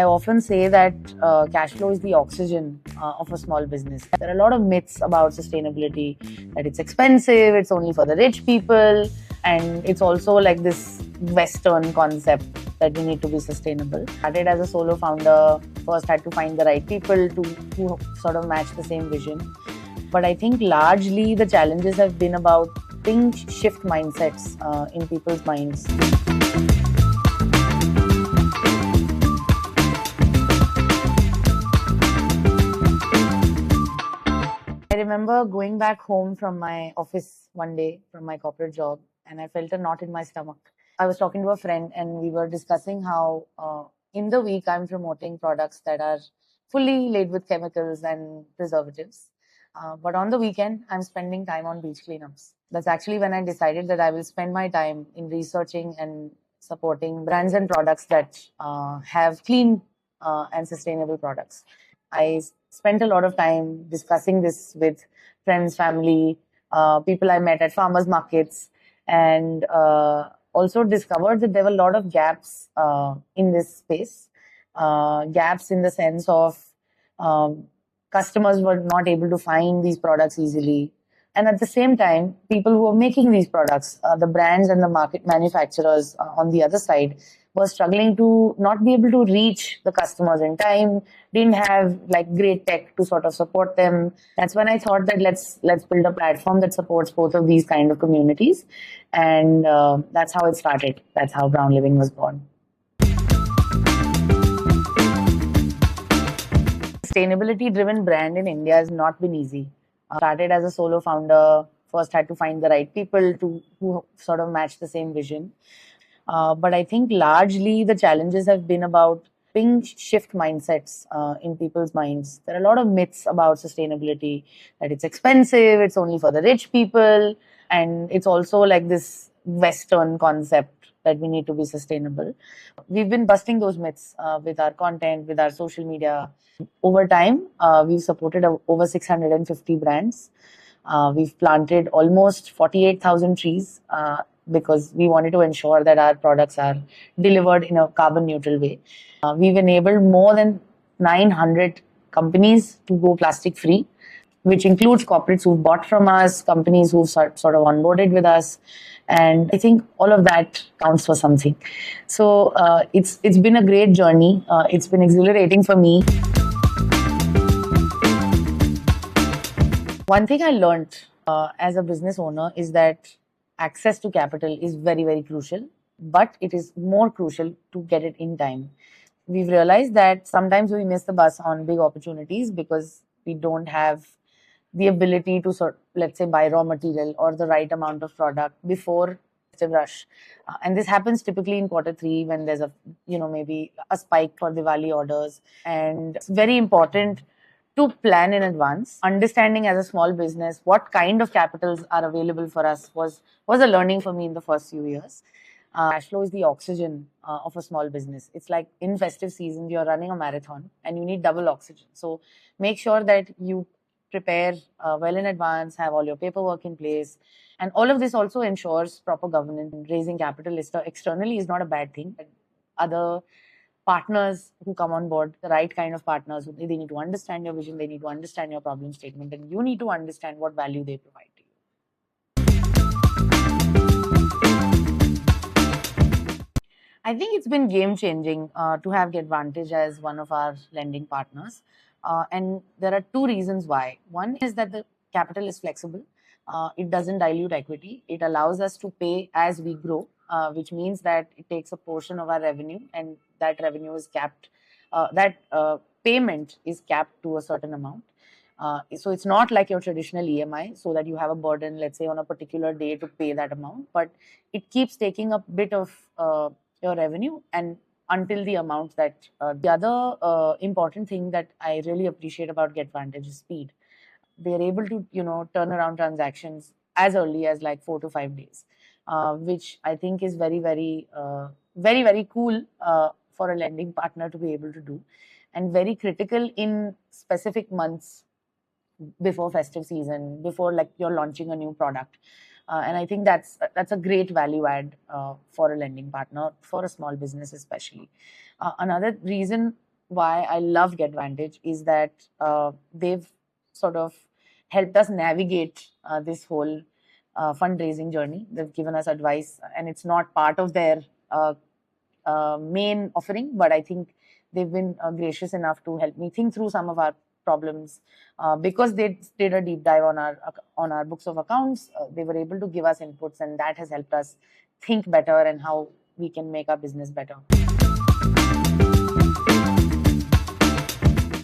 I often say that cash flow is the oxygen of a small business. There are a lot of myths about sustainability, that it's expensive, it's only for the rich people, and it's also like this Western concept that we need to be sustainable. Started as a solo founder, first had to find the right people to sort of match the same vision. But I think largely the challenges have been about helping shift mindsets in people's minds. I remember going back home from my office one day from my corporate job, and I felt a knot in my stomach. I was talking to a friend, and we were discussing how in the week I'm promoting products that are fully laid with chemicals and preservatives. But on the weekend, I'm spending time on beach cleanups. That's actually when I decided that I will spend my time in researching and supporting brands and products that have clean and sustainable products. I spent a lot of time discussing this with friends, family, people I met at farmers markets, and also discovered that there were a lot of gaps in this space. Gaps in the sense of um, customers were not able to find these products easily. And at the same time, people who are making these products, the brands and the market manufacturers on the other side, were struggling to not be able to reach the customers in time, didn't have like great tech to sort of support them. That's when I thought that let's build a platform that supports both of these kind of communities, and that's how it started. That's how Brown Living was born. Sustainability driven brand in India has not been easy. Started as a solo founder, first had to find the right people to who sort of match the same vision. But I think largely the challenges have been about helping shift mindsets in people's minds. There are a lot of myths about sustainability, that it's expensive, it's only for the rich people, and it's also like this Western concept that we need to be sustainable. We've been busting those myths with our content, with our social media. Over time, we've supported over 650 brands. We've planted almost 48,000 trees because we wanted to ensure that our products are delivered in a carbon neutral way. We've enabled more than 900 companies to go plastic free, which includes corporates who've bought from us, companies who've sort of onboarded with us. And I think all of that counts for something. So it's been a great journey. It's been exhilarating for me. One thing I learned as a business owner is that access to capital is very, very crucial, but it is more crucial to get it in time. We've realized that sometimes we miss the bus on big opportunities because we don't have the ability to let's say, buy raw material or the right amount of product before festive rush. And this happens typically in Q3 when there's maybe a spike for Diwali orders. And it's very important to plan in advance. Understanding as a small business what kind of capitals are available for us was a learning for me in the first few years. Cash flow is the oxygen of a small business. It's like in festive season, you're running a marathon and you need double oxygen. So make sure that you prepare well in advance, have all your paperwork in place. And all of this also ensures proper governance. Raising capital externally is not a bad thing. Other partners who come on board, the right kind of partners, they need to understand your vision, they need to understand your problem statement, and you need to understand what value they provide to you. I think it's been game changing to have Advantage as one of our lending partners. And there are two reasons why. One is that the capital is flexible. It doesn't dilute equity. It allows us to pay as we grow, which means that it takes a portion of our revenue, and that revenue is capped. That payment is capped to a certain amount. So it's not like your traditional EMI, so that you have a burden, let's say, on a particular day to pay that amount, but it keeps taking a bit of your revenue and until the amount that the other important thing that I really appreciate about Advantage is speed. They're able to turn around transactions as early as like 4 to 5 days, which I think is very very cool for a lending partner to be able to do, and very critical in specific months before festive season, before like you're launching a new product. And I think that's a great value add for a lending partner, for a small business especially. Another reason why I love GetVantage is that they've sort of helped us navigate this whole fundraising journey. They've given us advice, and it's not part of their main offering, but I think they've been gracious enough to help me think through some of our problems. Because they did a deep dive on our books of accounts, they were able to give us inputs, and that has helped us think better and how we can make our business better.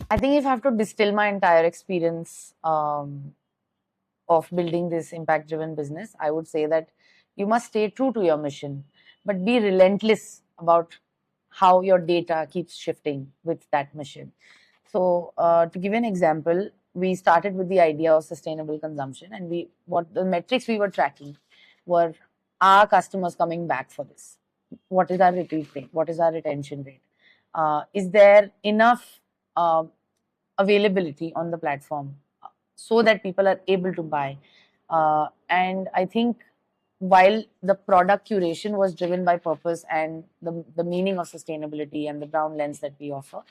I think if I have to distill my entire experience of building this impact driven business, I would say that you must stay true to your mission, but be relentless about how your data keeps shifting with that mission. So, to give you an example, we started with the idea of sustainable consumption, and what the metrics we were tracking were, our customers coming back for this? What is our repeat rate? What is our retention rate? Is there enough availability on the platform so that people are able to buy? And I think while the product curation was driven by purpose and the meaning of sustainability and the brown lens that we offer,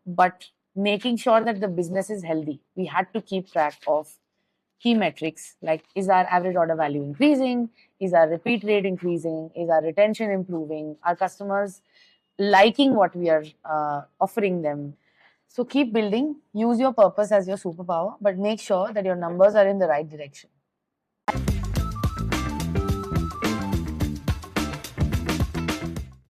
but making sure that the business is healthy, we had to keep track of key metrics like, is our average order value increasing? Is our repeat rate increasing? Is our retention improving? Are customers liking what we are offering them? So keep building, use your purpose as your superpower, but make sure that your numbers are in the right direction.